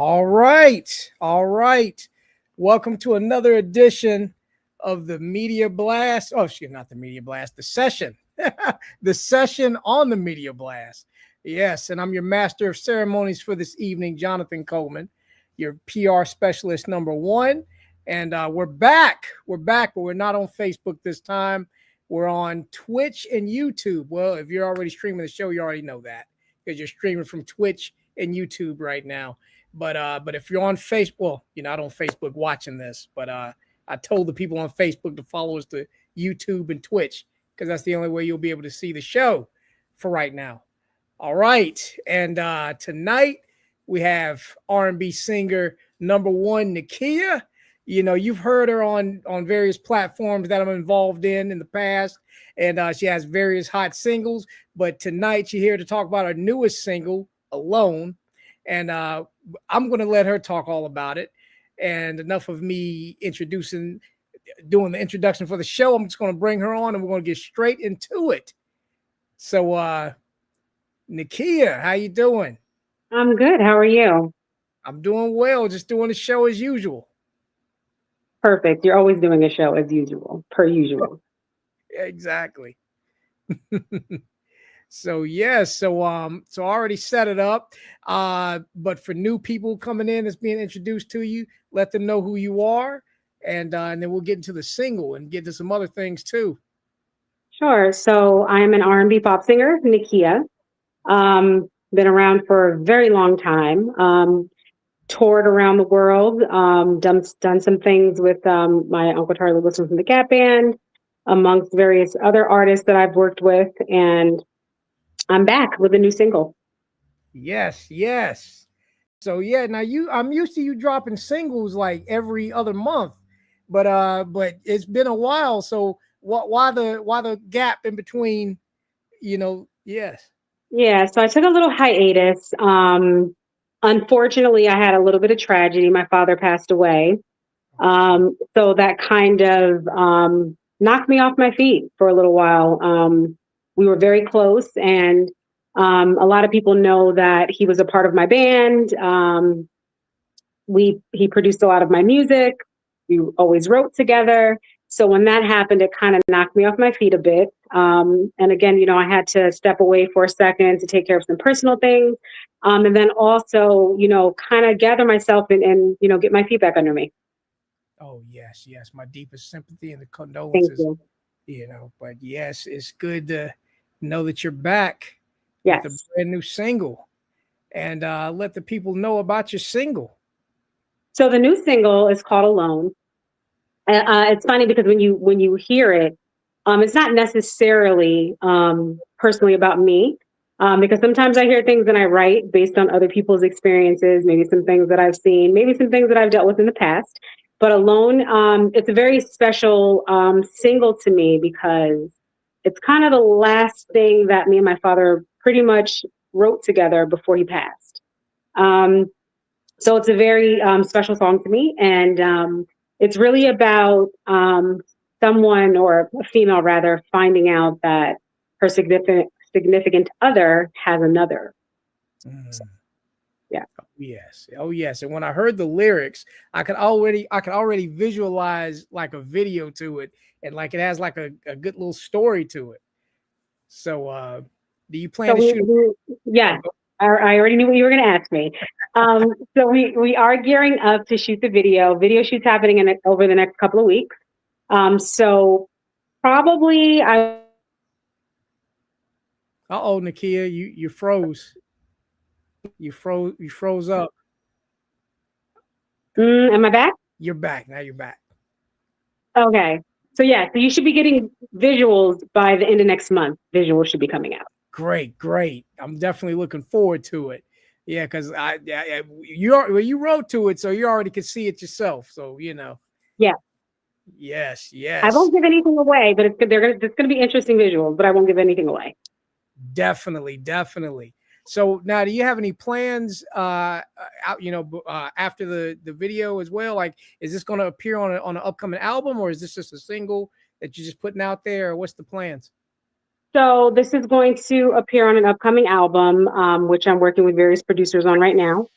All right. All right. Welcome to another edition of the Media Blast. Oh, shit, not the Media Blast, the session. The session on the Media Blast. Yes, and I'm your master of ceremonies for this evening, Jonathan Coleman, your PR specialist number one. And we're back. We're back, but we're not on Facebook this time. We're on Twitch and YouTube. Well, if you're already streaming the show, you already know that because you're streaming from Twitch and YouTube right now. But if you're on Facebook, well, you're not on Facebook watching this, but I told the people on Facebook to follow us to YouTube and Twitch because that's the only way you'll be able to see the show for right now. All right, and tonight we have R&B singer number one, Nikia. You know, you've heard her on various platforms that I'm involved in the past, and she has various hot singles. But tonight she's here to talk about her newest single, Alone. And I'm going to let her talk all about it. And enough of me doing the introduction for the show. I'm just going to bring her on and we're going to get straight into it. So, Nikia, how you doing? I'm good. How are you? I'm doing well. Just doing the show as usual. Perfect. You're always doing a show as usual, per usual. Exactly. So so I already set it up. But for new people coming in that's being introduced to you, let them know who you are, and then we'll get into the single and get to some other things too. Sure. So I'm an R&B pop singer, Nikia. Been around for a very long time. Toured around the world. Done some things with my Uncle Charlie Wilson from the Gap Band, amongst various other artists that I've worked with, and I'm back with a new single. Yes. So yeah, now I'm used to you dropping singles like every other month, but it's been a while. So why the gap in between? Yes. Yeah, so I took a little hiatus. Unfortunately, I had a little bit of tragedy. My father passed away. So that kind of knocked me off my feet for a little while. We were very close, and a lot of people know that he was a part of my band. He produced a lot of my music. We always wrote together. So when that happened, it kind of knocked me off my feet a bit. And again, I had to step away for a second to take care of some personal things. And then also, kind of gather myself and get my feet back under me. Oh, yes. My deepest sympathy and the Thank condolences, you. but yes, it's good to know that you're back Yes. with a brand new single, and let the people know about your single. So the new single is called Alone. It's funny because when you hear it, it's not necessarily personally about me, because sometimes I hear things and I write based on other people's experiences, maybe some things that I've seen, maybe some things that I've dealt with in the past. But Alone, it's a very special single to me because it's kind of the last thing that me and my father pretty much wrote together before he passed. So it's a very special song to me, and it's really about someone, or a female rather, finding out that her significant other has another. So, yeah. Oh yes. And when I heard the lyrics, I could already visualize like a video to it, and like it has like a good little story to it. So do you plan to shoot? Yeah. I already knew what you were going to ask me. So we are gearing up to shoot the video. Video shoot's happening over the next couple of weeks. So probably Uh-oh, Nikia, you froze. You froze up. Am I back? You're back. Now you're back. Okay. So you should be getting visuals by the end of next month. Visuals should be coming out. Great. I'm definitely looking forward to it. Yeah, because you wrote to it, so you already could see it yourself. So Yeah. Yes. I won't give anything away, but it's going to be interesting visuals, but I won't give anything away. Definitely. So now, do you have any plans out? After the video as well. Like, is this going to appear on an upcoming album, or is this just a single that you're just putting out there? Or what's the plans? So this is going to appear on an upcoming album, which I'm working with various producers on right now.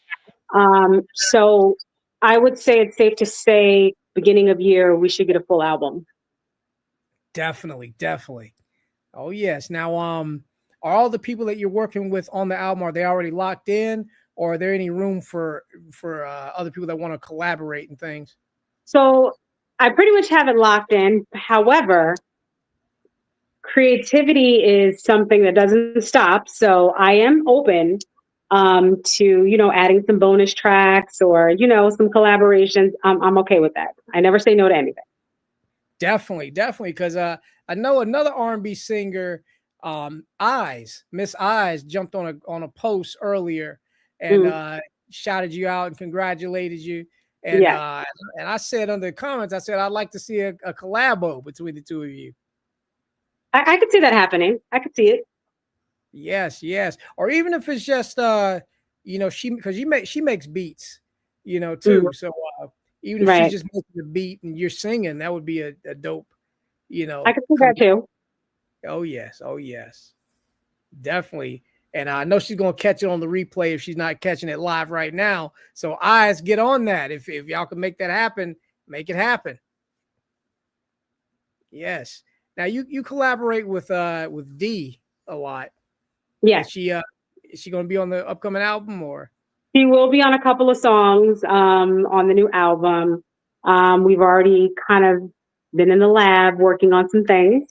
So I would say it's safe to say beginning of year we should get a full album. Definitely, definitely. Oh yes. Now, are all the people that you're working with on the album, are they already locked in, or are there any room for other people that want to collaborate and things? So I pretty much have it locked in. However, creativity is something that doesn't stop. So I am open to, adding some bonus tracks or, some collaborations. I'm okay with that. I never say no to anything. Definitely, definitely. Because I know another R&B singer, Miss Eyes, jumped on a post earlier and Mm, shouted you out and congratulated you. And yes, uh, and I said under the comments, I said I'd like to see a collabo between the two of you. I could see that happening. I could see it. Yes, yes. Or even if it's just she, because she makes beats, Mm, too. So even if she's right. just making the beat and you're singing, that would be a dope, I could see that come. too. Oh yes, oh yes, definitely. And I know she's gonna catch it on the replay if she's not catching it live right now. So eyes, get on that. If y'all can make that happen, make it happen. Yes. Now you collaborate with D a lot. Yes. Is she gonna be on the upcoming album or? She will be on a couple of songs on the new album. We've already kind of been in the lab working on some things.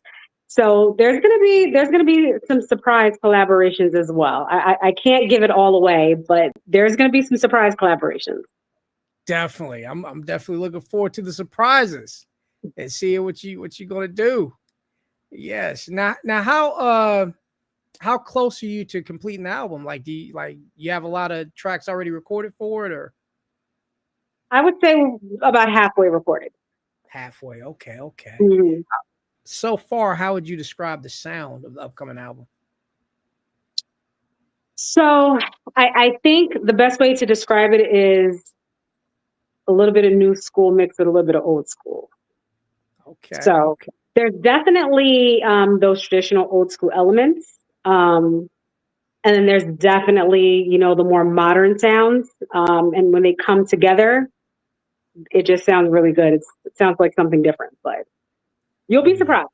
So there's gonna be some surprise collaborations as well. I can't give it all away, but there's gonna be some surprise collaborations. Definitely. I'm definitely looking forward to the surprises and seeing what you gonna do. Yes. Now how close are you to completing the album? Like you have a lot of tracks already recorded for it or I would say we're about halfway recorded. halfway? Okay, okay. Mhm. So far, how would you describe the sound of the upcoming album? So I think the best way to describe it is a little bit of new school mixed with a little bit of old school. Okay, So okay. there's definitely those traditional old school elements. Um, and then there's definitely, the more modern sounds. And when they come together, it just sounds really good. It sounds like something different, but you'll Oh be yeah. surprised.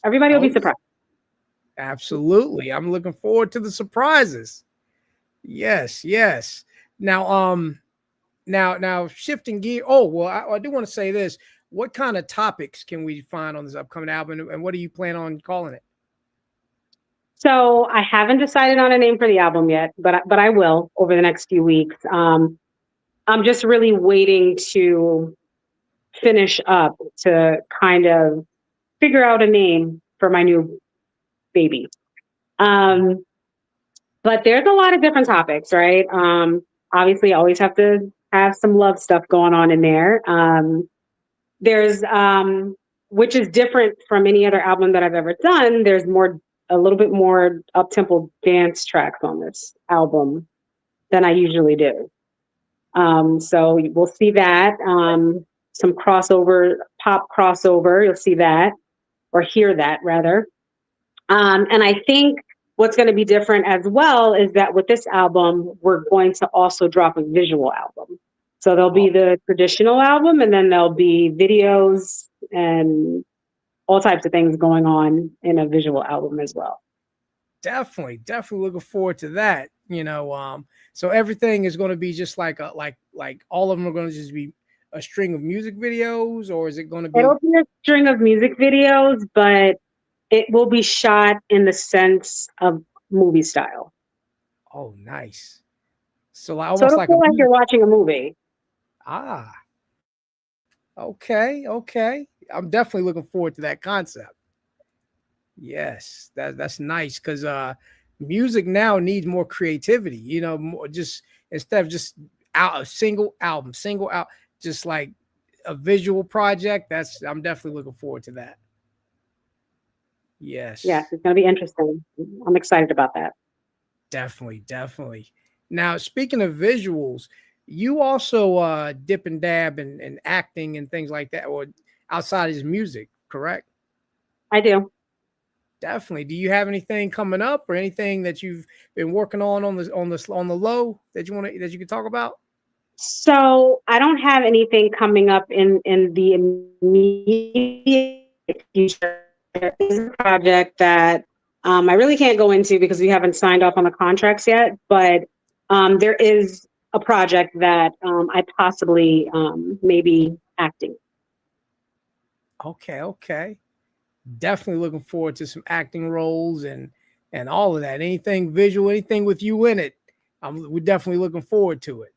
Everybody will Oh be yeah. surprised. Absolutely. I'm looking forward to the surprises. Yes, yes. Now, now shifting gear. Oh, well, I do want to say this. What kind of topics can we find on this upcoming album, and what do you plan on calling it? So I haven't decided on a name for the album yet, but I will over the next few weeks. I'm just really waiting to finish up to kind of figure out a name for my new baby. Um, but there's a lot of different topics, right? Obviously, I always have to have some love stuff going on in there. There's which is different from any other album that I've ever done. There's a little bit more up tempo dance tracks on this album than I usually do. So we'll see that. Some crossover, pop crossover. You'll see that or hear that rather. And I think what's going to be different as well is that with this album, we're going to also drop a visual album. So there'll Oh, be the traditional album, and then there'll be videos and all types of things going on in a visual album as well. definitely, definitely looking forward to that. So everything is going to be just like all of them are going to just be a string of music videos, or is it going to be? It'll be a string of music videos, but it will be shot in the sense of movie style. Oh, nice. So like, So almost it'll like a feel like movie. you're watching a movie. Ah, okay, okay. I'm definitely looking forward to that concept. Yes, that's nice because music now needs more creativity. More just instead of just out a single out, just like a visual project. I'm definitely looking forward to that. Yes, Yes, it's going to be interesting. I'm excited about that. definitely, definitely. Now, speaking of visuals, you also dip and dab and acting and things like that, or outside of his music, correct? I do. Definitely. Do you have anything coming up or anything that you've been working on the low that you can talk about? So I don't have anything coming up in the immediate future. There is a project that I really can't go into because we haven't signed off on the contracts yet, but there is a project that I possibly may be acting. Okay, okay. Definitely looking forward to some acting roles and all of that. Anything visual, anything with you in it. We're definitely looking forward to it.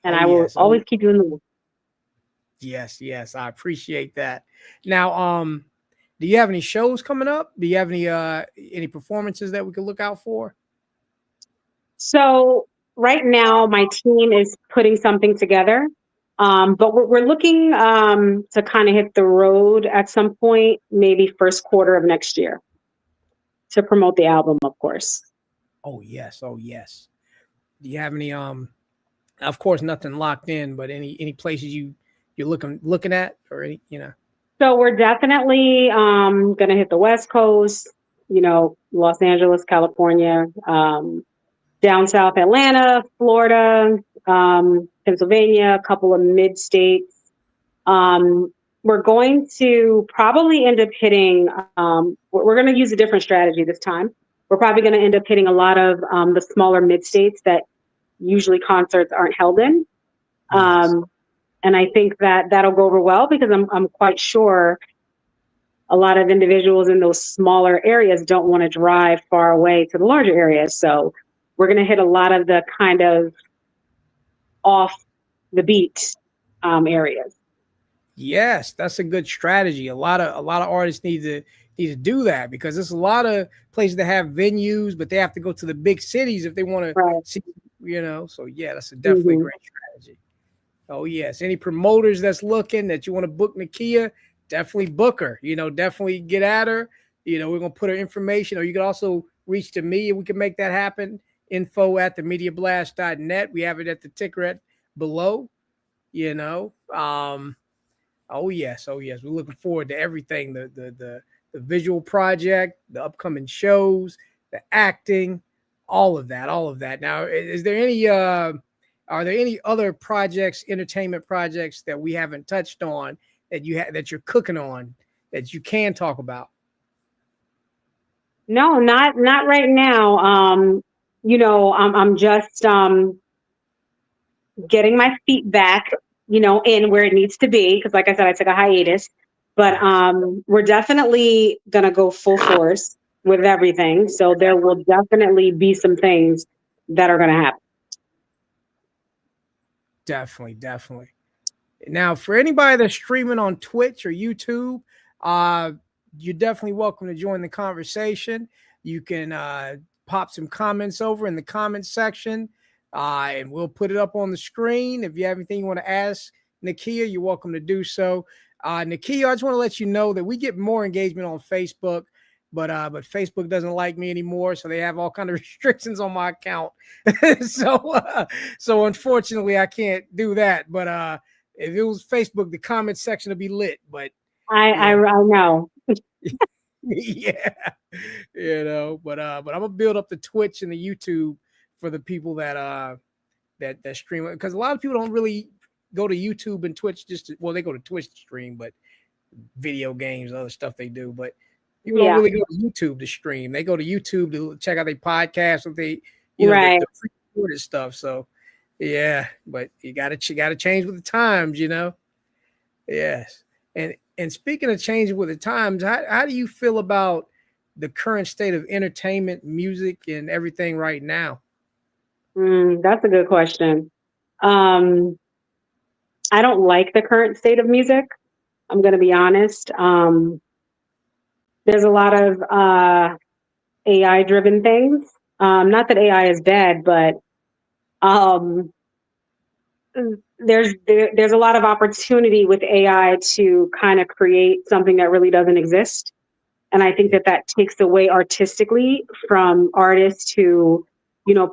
And Oh I will yes. Oh always keep you in the loop. yes, yes. I appreciate that. Now, do you have any shows coming up? Do you have any performances that we could look out for? So right now, my team is putting something together, but we're looking to kind of hit the road at some point, maybe first quarter of next year, to promote the album, of course. Oh yes, oh yes. Do you have any of course nothing locked in, but any places you're looking at or any, you know. So we're definitely going to hit the West Coast, Los Angeles, California, down south Atlanta, Florida, Pennsylvania, a couple of mid states. Um, we're going to probably end up hitting, we're going to use a different strategy this time. We're probably going to end up hitting a lot of the smaller mid states that usually concerts aren't held in. Yes. Um, and I think that that'll go over well because I'm quite sure a lot of individuals in those smaller areas don't want to drive far away to the larger areas. So we're going to hit a lot of the kind of off the beat areas. Yes, that's a good strategy. A lot of artists need to do that because there's a lot of places that have venues, but they have to go to the big cities if they want to Right. see, you know. So yeah, that's a definitely Mm-hmm. great strategy. Oh yes. Any promoters that's looking that you want to book Nikia, definitely book her. Definitely get at her. We're gonna put her information, or you can also reach to me and we can make that happen. Info at themediablast.net. We have it at the ticker at below, you know. Oh yes, oh yes. We're looking forward to everything. The visual project, the upcoming shows, the acting, all of that, all of that. Now, is there any are there any other projects, entertainment projects that we haven't touched on that you're cooking on that you can talk about? No, not right now. I'm just getting my feet back, in where it needs to be. Because, like I said, I took a hiatus, but Yes. we're definitely gonna go full force with everything. So there will definitely be some things that are gonna happen. Definitely, definitely. Now, for anybody that's streaming on Twitch or YouTube, uh, you're definitely welcome to join the conversation. You can pop some comments over in the comment section, and we'll put it up on the screen. If you have anything you want to ask Nikia, you're welcome to do so. Nikia, I just want to let you know that we get more engagement on Facebook, but Facebook doesn't like me anymore, so they have all kind of restrictions on my account. So unfortunately, I can't do that. But if it was Facebook, the comment section would be lit. But I yeah, know. yeah, but I'm gonna build up the Twitch and the YouTube for the people that stream it because a lot of people don't really go to YouTube and Twitch well, they go to Twitch to stream, but video games and other stuff they do. But people don't Yeah. really go to YouTube to stream. They go to YouTube to check out their podcast or Right. the pre-recorded stuff. So yeah, but you gotta change with the times. Yes. And speaking of changing with the times, how do you feel about the current state of entertainment, music, and everything right now? That's a good question. Um, I don't like the current state of music. I'm going to be honest. There's a lot of AI driven things. Not that AI is bad, but um, there's a lot of opportunity with AI to kind of create something that really doesn't exist. And I think Yeah. that takes away artistically from artists who,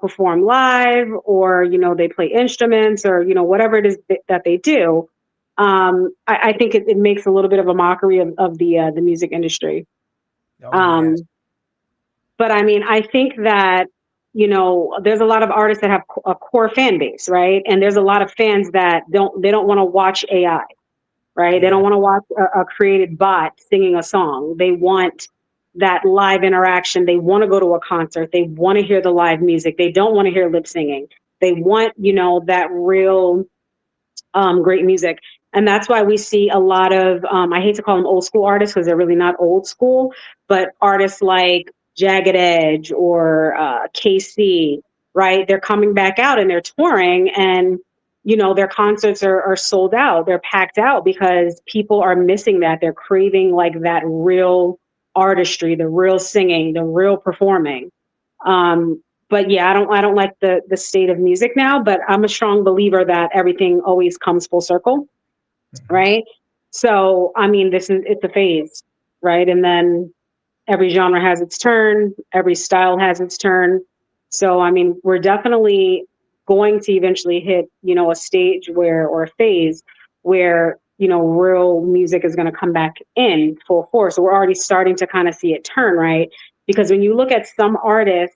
perform live or, they play instruments or, whatever it is that they do. I think it makes a little bit of a mockery of the music industry. Oh yes. Um, but I mean, I think that, there's a lot of artists that have a core fan base, right? And there's a lot of fans that don't want to watch AI, right? They don't want to watch a created bot singing a song. They want that live interaction. They want to go to a concert. They want to hear the live music. They don't want to hear lip singing. They want, that real great music. And that's why we see a lot of, I hate to call them old school artists because they're really not old school, but artists like Jagged Edge or KC, right? They're coming back out and they're touring, and, their concerts are sold out. They're packed out because people are missing that. They're craving like that real artistry, the real singing, the real performing. But yeah, I don't like the state of music now, but I'm a strong believer that everything always comes full circle, right? So, I mean, it's a phase, right? And then every genre has its turn, every style has its turn. So, I mean, we're definitely going to eventually hit, a stage or a phase where, real music is going to come back in full force. So we're already starting to kind of see it turn, right? Because when you look at some a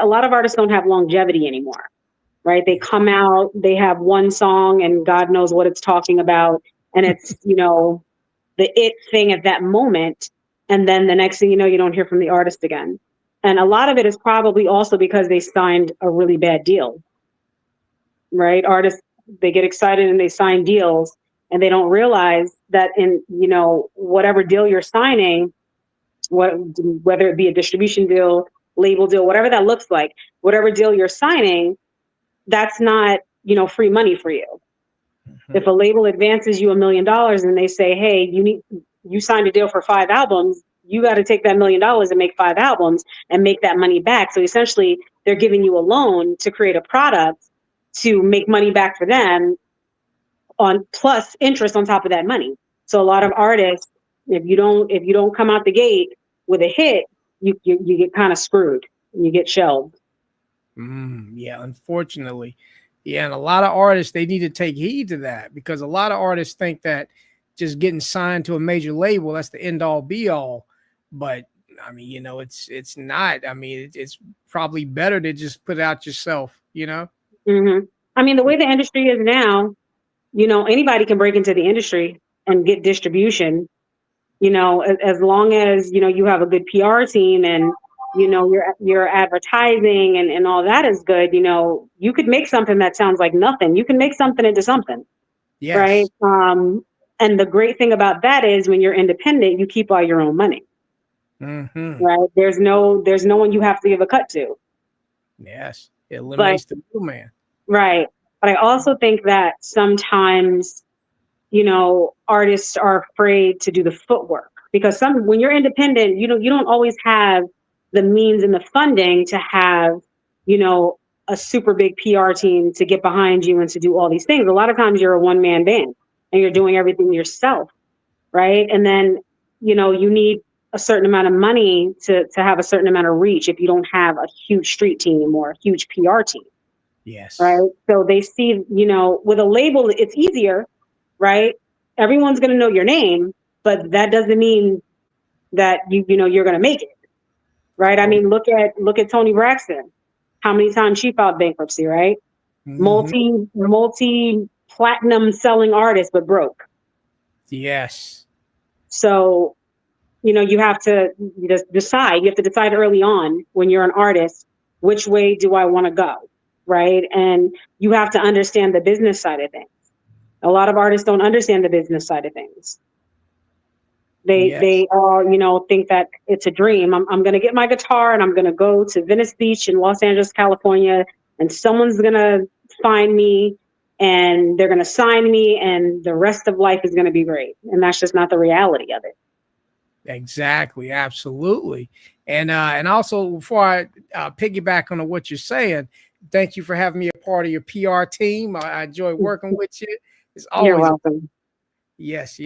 lot of artists don't have longevity anymore, right? They come out, they have one song and God knows what it's talking about. And it's, the it thing at that moment. And then the next thing you know, you don't hear from the artist again. And a lot of it is probably also because they signed a really bad deal, right? Artists, they get excited and they sign deals and they don't realize that in, whatever deal you're signing, whether it be a distribution deal, label deal, whatever that looks like, whatever deal you're signing, that's not, free money for you. If a label advances you $1 million and they say, hey, you signed a deal for 5 albums, you got to take that $1 million and make 5 albums and make that money back. So essentially they're giving you a loan to create a product to make money back for them on plus interest on top of that money. So a lot of artists, if you don't come out the gate with a hit, you get kind of screwed and you get shelved. Yeah, unfortunately. Yeah, and a lot of artists, they need to take heed to that, because a lot of artists think that just getting signed to a major label, that's the end all be all. But I mean, it's not. I mean, it's probably better to just put it out yourself, Mm-hmm. I mean, the way the industry is now, anybody can break into the industry and get distribution, as long as, you have a good PR team and, your advertising and all that is good. You could make something that sounds like nothing. You can make something into something. Yes. Right. And the great thing about that is when you're independent, you keep all your own money. Right. There's no one you have to give a cut to. Yes. It eliminates the middleman. Right. But I also think that sometimes, artists are afraid to do the footwork, because when you're independent, you don't always have the means and the funding to have, a super big PR team to get behind you and to do all these things. A lot of times you're a one-man band and you're doing everything yourself. Right. And then, you need a certain amount of money to have a certain amount of reach if you don't have a huge street team or a huge PR team. Yes. Right. So they see, with a label, it's easier, right? Everyone's going to know your name, but that doesn't mean that you're going to make it. Right. I mean, look at Toni Braxton. How many times she filed bankruptcy, right? Multi platinum selling artist, but broke. Yes. So, you have to decide. You have to decide early on when you're an artist, which way do I want to go? Right. And you have to understand the business side of things. A lot of artists don't understand the business side of things. They all, think that it's a dream. I'm going to get my guitar and I'm going to go to Venice Beach in Los Angeles, California, and someone's going to find me and they're going to sign me and the rest of life is going to be great. And that's just not the reality of it. Exactly. Absolutely. And also, before I piggyback on what you're saying, thank you for having me a part of your PR team. I enjoy working with you. It's always You're welcome. Yes.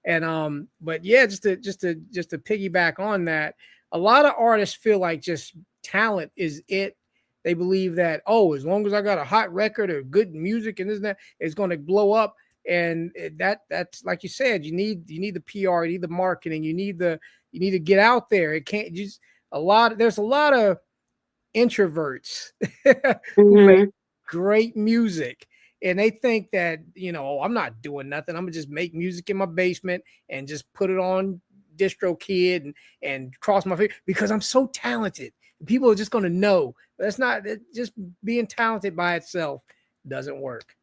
And but yeah, just to piggyback on that, a lot of artists feel like just talent is it. They believe that, as long as I got a hot record or good music and this and that, it's going to blow up. And that's like you said, you need the PR, you need the marketing, you need to get out there. It can't just there's a lot of introverts who make Hmm. great music. And they think that, oh, I'm not doing nothing. I'm gonna just make music in my basement and just put it on DistroKid and cross my fingers because I'm so talented. People are just gonna know. That's not just being talented by itself doesn't work.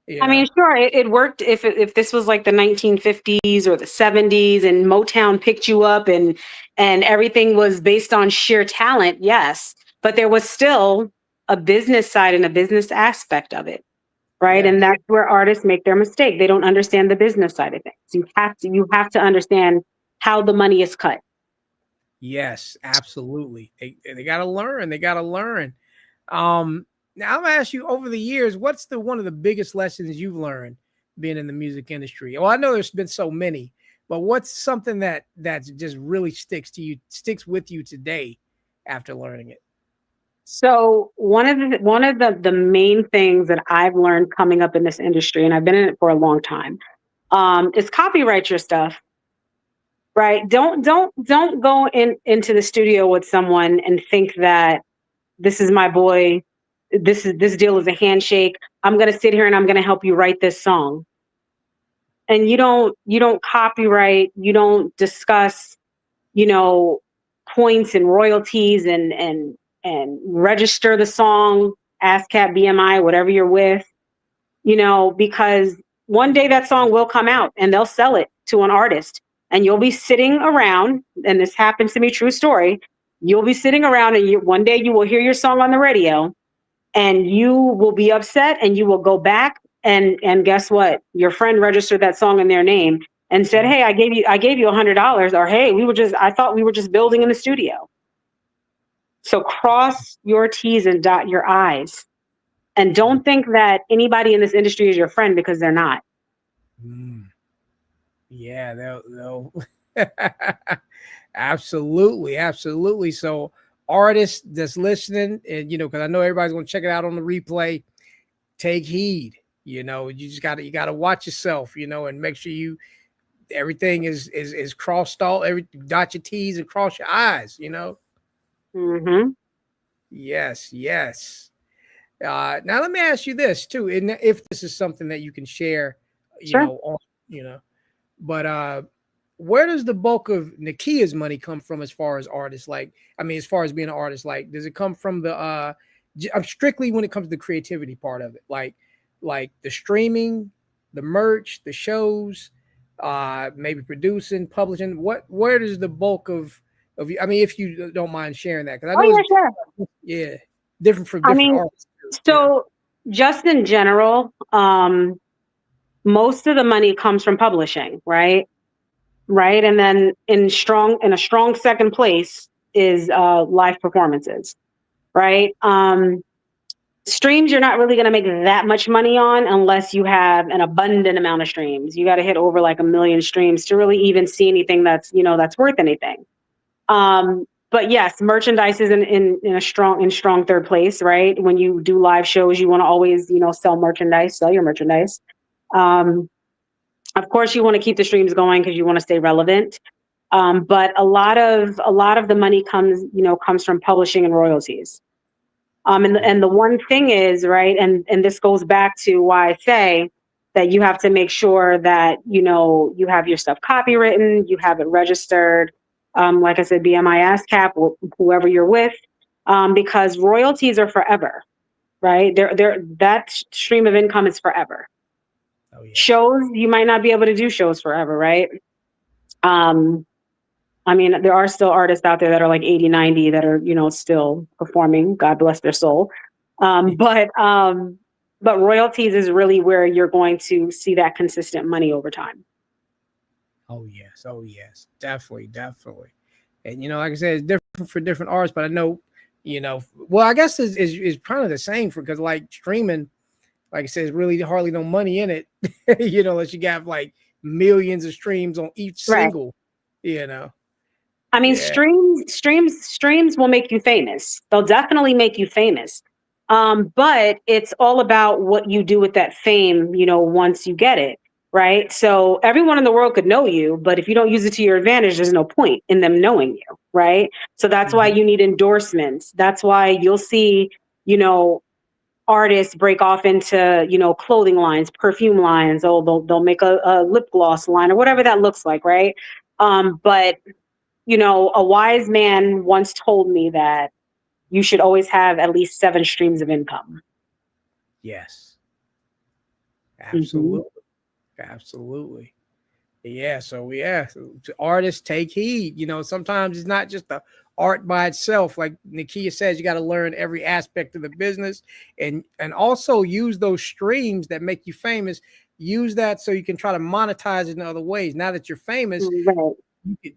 You I mean, know. sure, it worked if this was like the 1950s or the 70s and Motown picked you up and everything was based on sheer talent, yes. But there was still a business side and a business aspect of it, right? Yeah. And that's where artists make their mistake. They don't understand the business side of things. You have to understand how the money is cut. Yes, absolutely. They got to learn. They got to learn. Now I'm gonna ask you over the years, what's the one of the biggest lessons you've learned being in the music industry? Well, I know there's been so many, but what's something that's just really sticks with you today after learning it? So one of the main things that I've learned coming up in this industry, and I've been in it for a long time, is copyright your stuff. Right. Don't go into the studio with someone and think that this is my boy. This deal is a handshake. I'm gonna sit here and I'm gonna help you write this song. And you don't copyright, you don't discuss, you know, points and royalties and register the song, ASCAP, BMI, whatever you're with, because one day that song will come out and they'll sell it to an artist. And you'll be sitting around, and this happens to me, true story. You'll be sitting around, and one day you will hear your song on the radio, and you will be upset, and you will go back and guess what? Your friend registered that song in their name and said, Mhm. "Hey, I gave you $100," or "Hey, I thought we were just building in the studio." So cross your T's and dot your I's. And don't think that anybody in this industry is your friend, because they're not. Mm. Yeah, they'll absolutely, absolutely. So artists that's listening, and because I know everybody's gonna check it out on the replay, take heed. You just you gotta watch yourself, and make sure you everything is crossed all every dot your T's and cross your I's. Hmm. Yes, yes. Now let me ask you this too, and if this is something that you can share, Sure. on, you know, but where does the bulk of Nikia's money come from as far as artists? Like, I mean, as far as being an artist, like, does it come from the I'm strictly when it comes to the creativity part of it, like the streaming, the merch, the shows, maybe producing, publishing. Where does the bulk of you? I mean, if you don't mind sharing that, because I Oh know it's yeah, sure. yeah different from I different mean, artists too. so just in general, most of the money comes from publishing, right? Right, and then in a strong second place is live performances, right? Streams you're not really going to make that much money on unless you have an abundant amount of streams. You got to hit over like 1 million streams to really even see anything that's worth anything. But yes, merchandise is in a strong third place, right? When you do live shows, you want to always sell merchandise, sell your merchandise. Um, of course, you want to keep the streams going because you want to stay relevant. But a lot of the money comes from publishing and royalties. And the one thing is, right, and this goes back to why I say that you have to make sure that you have your stuff copywritten, you have it registered. Like I said, BMI, ASCAP, whoever you're with, because royalties are forever, right? That stream of income is forever. Oh yeah. Shows, you might not be able to do shows forever, right? Um, I mean, there are still artists out there that are like 80, 90 that are, still performing. God bless their soul. But royalties is really where you're going to see that consistent money over time. Oh yes. Oh yes. Definitely. Definitely. And like I said, it's different for different artists, but I know, well, I guess is kind of the same for because like streaming, like I said, there's really hardly no money in it, unless you got like millions of streams on each Right. single, you know. I mean, Yeah. streams will make you famous. They'll definitely make you famous. But it's all about what you do with that fame, once you get it, right? So everyone in the world could know you, but if you don't use it to your advantage, there's no point in them knowing you, right? So that's why you need endorsements. That's why you'll see, you know, artists break off into, you know, clothing lines, perfume lines. Oh, they'll make a lip gloss line or whatever that looks like, right? But you know, a wise man once told me that you should always have at least 7 streams of income. Yes, Hmm. absolutely, absolutely. Yeah, so yeah, so artists take heed. You know, sometimes it's not just the art by itself. Like Nikia says, you got to learn every aspect of the business, and also use those streams that make you famous. Use that so you can try to monetize it in other ways. Now that you're famous, Right.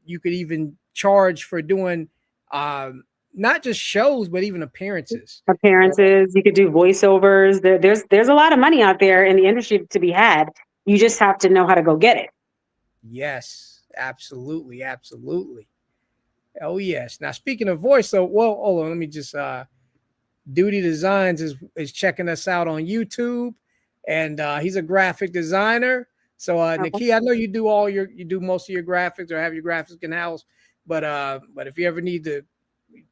you could even charge for doing not just shows, but even appearances. Appearances, you could do voiceovers. There's a lot of money out there in the industry to be had. You just have to know how to go get it. Yes, absolutely, absolutely. Oh yes. Now speaking of voice, so well, hold on, let me just Duty Designs is checking us out on YouTube, and he's a graphic designer. So Okay. Nikia, I know you do most of your graphics or have your graphics in house, but if you ever need to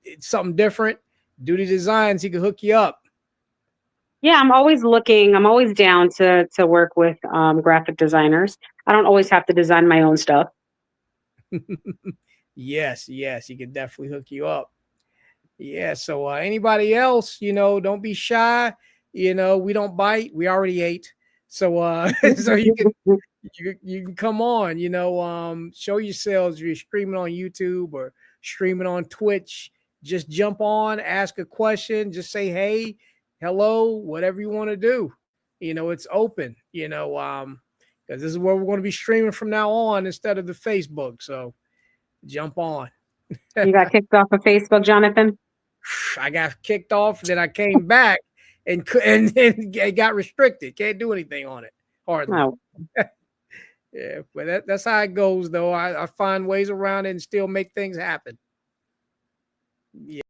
it's something different, Duty Designs, he can hook you up. Yeah, I'm always looking. I'm always down to work with graphic designers. I don't always have to design my own stuff. Yes, yes, he can definitely hook you up. Yeah. So anybody else, don't be shy. We don't bite. We already ate. So so you can come on, show yourselves if you're streaming on YouTube or streaming on Twitch. Just jump on, ask a question, just say hey, hello, whatever you want to do. It's open, because this is where we're going to be streaming from now on instead of the Facebook. So jump on. You got kicked off of Facebook, Jonathan? I got kicked off, then I came back and it got restricted. Can't do anything on it hardly. Oh, Yeah, but that's how it goes, though. I find ways around it and still make things happen.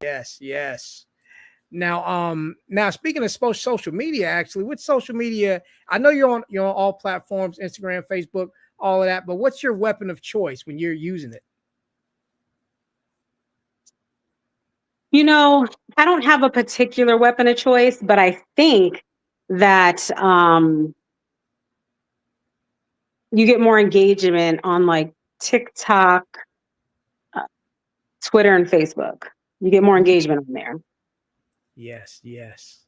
Yes, yes. Now speaking of social media, actually, with social media, I know you're on all platforms, Instagram, Facebook, all of that. But what's your weapon of choice when you're using it? you know, I don't have a particular weapon of choice, but I think that you get more engagement on like TikTok, uh, Twitter, and Facebook. You get more engagement on there. Yes, yes.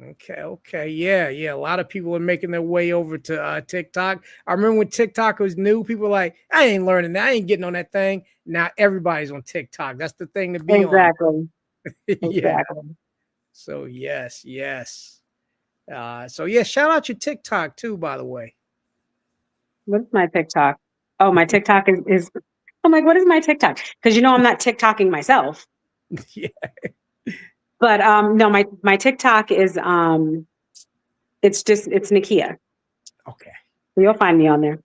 Okay, okay. Yeah, yeah. A lot of people are making their way over to TikTok. I remember when TikTok was new, people were like, I ain't learning that. I ain't getting on that thing. Now everybody's on TikTok. That's the thing to be on. Exactly. Yeah. Exactly. So yes, yes. So yeah, shout out your TikTok too, by the way. What's my TikTok? Oh, my TikTok is I'm like, what is my TikTok? Because I'm not TikToking myself. Yeah. But no, my TikTok is it's Nikia. Okay. So you'll find me on there.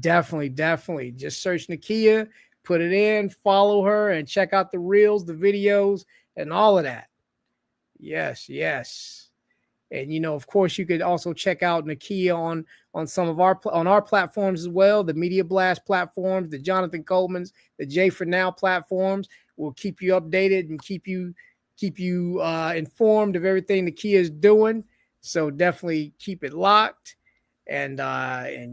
Definitely, definitely. Just search Nikia, put it in, follow her, and check out the reels, the videos, and all of that. Yes, yes. And of course, you could also check out Nikia on some of our platforms as well, the Media Blast platforms, the Jonathan Coleman's, the J for Now platforms. Will keep you updated and keep you informed of everything Nikia is doing. So definitely keep it locked. And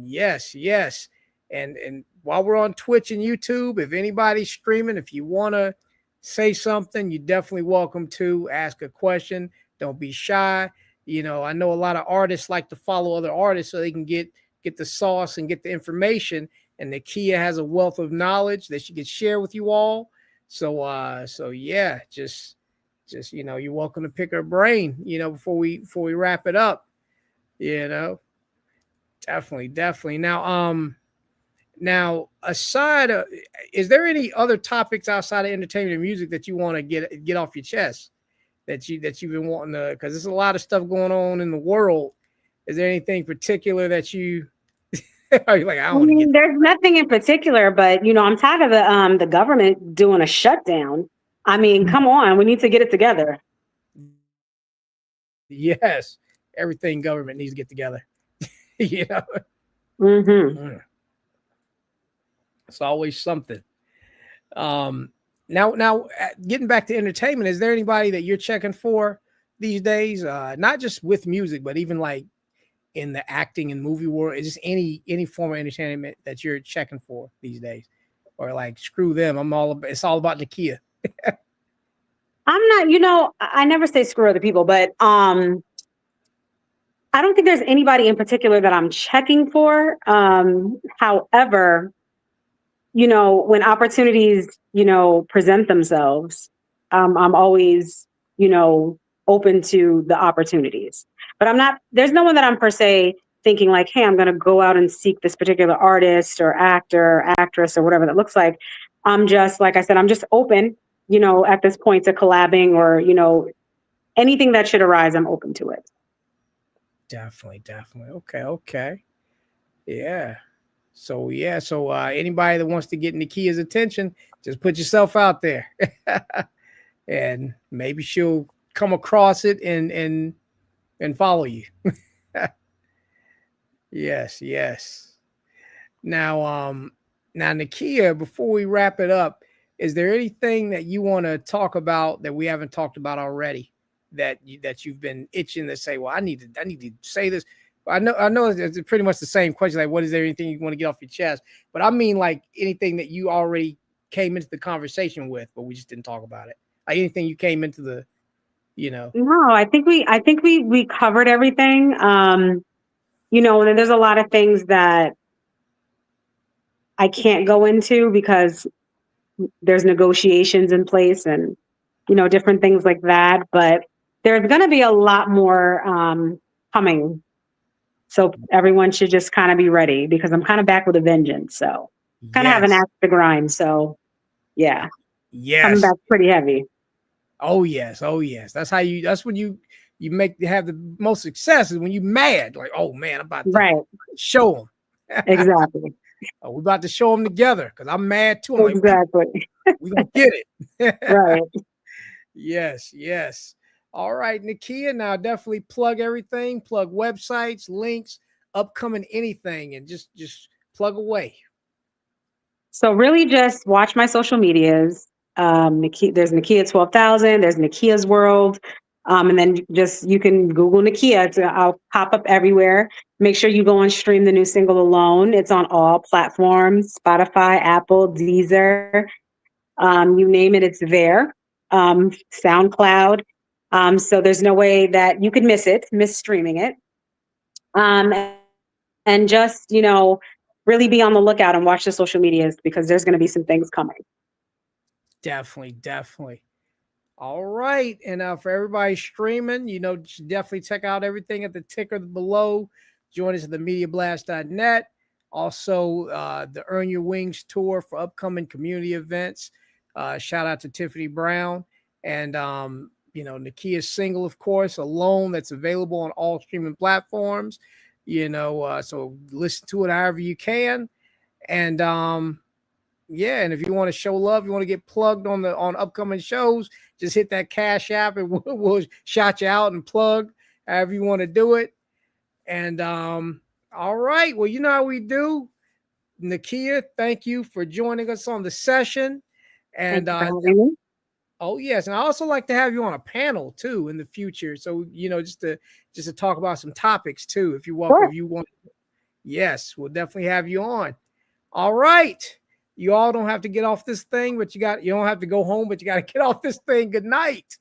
yes, yes. And while we're on Twitch and YouTube, if anybody's streaming, if you want to say something, you're definitely welcome to ask a question. Don't be shy. I know a lot of artists like to follow other artists so they can get the sauce and get the information. And Nikia has a wealth of knowledge that she can share with you all. So yeah, just you're welcome to pick her brain, before we wrap it up. You know, definitely, definitely. Now aside, is there any other topics outside of entertainment and music that you want to get off your chest that you've been wanting to? Because there's a lot of stuff going on in the world. Is there anything particular that you are you like? I I want to get. mean, there's nothing in particular, but I'm tired of the government doing a shutdown. I mean, come on, we need to get it together. Yes, everything government needs to get together. you know, Hmm. Mm. It's always something. Um, Now, getting back to entertainment, is there anybody that you're checking for these days? Not just with music, but even like in the acting and movie world. Is just any form of entertainment that you're checking for these days, or like screw them? It's all about Nikia. I'm not, I never say screw other people, but I don't think there's anybody in particular that I'm checking for. However, when opportunities, present themselves, I'm always, open to the opportunities. But there's no one that I'm per se thinking like, hey, I'm going to go out and seek this particular artist or actor, or actress, or whatever that looks like. I'm just, like I said, I'm just open, at this point to collabing or, anything that should arise, I'm open to it. Definitely, definitely. Okay. Yeah. So anybody that wants to get Nikia's attention, just put yourself out there. And maybe she'll come across it and follow you. Yes. Now, now Nikia, before we wrap it up, is there anything that you want to talk about that we haven't talked about already that you've been itching to say? Well, I need to say this. I know it's pretty much the same question. Like, what is there anything you want to get off your chest? But I mean, like anything that you already came into the conversation with, but we just didn't talk about it. Like anything you came into the, you know. No, I think we covered everything. And there's a lot of things that I can't go into because there's negotiations in place and different things like that. But there's going to be a lot more coming, so everyone should just kind of be ready because I'm kind of back with a vengeance. So kind of have an Yes. axe to grind. So yeah, coming Yes. back pretty heavy. Oh yes. Oh yes. That's when you have the most success is when you mad. Like, oh man, I'm about to Right. show them. Exactly. We're about to show them together because I'm mad too. I'm like, Exactly. we gonna get it. Right. Yes. All right, Nikia. Now definitely plug everything, plug websites, links, upcoming anything, and just plug away. So really just watch my social medias. There's Nikia 12,000, there's Nikia's World. And then just you can Google Nikia. I'll pop up everywhere. Make sure you go and stream the new single Alone. It's on all platforms, Spotify, Apple, Deezer, you name it, it's there. SoundCloud. So there's no way that you could miss streaming it. And just, really be on the lookout and watch the social medias because there's going to be some things coming. Definitely. All right. And for everybody streaming, definitely check out everything at the ticker below. Join us at themediablast.net. Also, the Earn Your Wings tour for upcoming community events. Shout out to Tiffany Brown. And, Nikia's single, of course, Alone, that's available on all streaming platforms. So listen to it however you can. And, yeah, and if you want to show love, you want to get plugged on upcoming shows, just hit that Cash App and we'll shout you out and plug however you want to do it. And all right, well, you know how we do. Nikia, thank you for joining us on the session. Thank And you for having me. oh yes, and I also like to have you on a panel too in the future. So just to talk about some topics too, if you want. Sure. If you want, yes, we'll definitely have you on. All right. You all don't have to get off this thing, but you don't have to go home, but you got to get off this thing. Good night.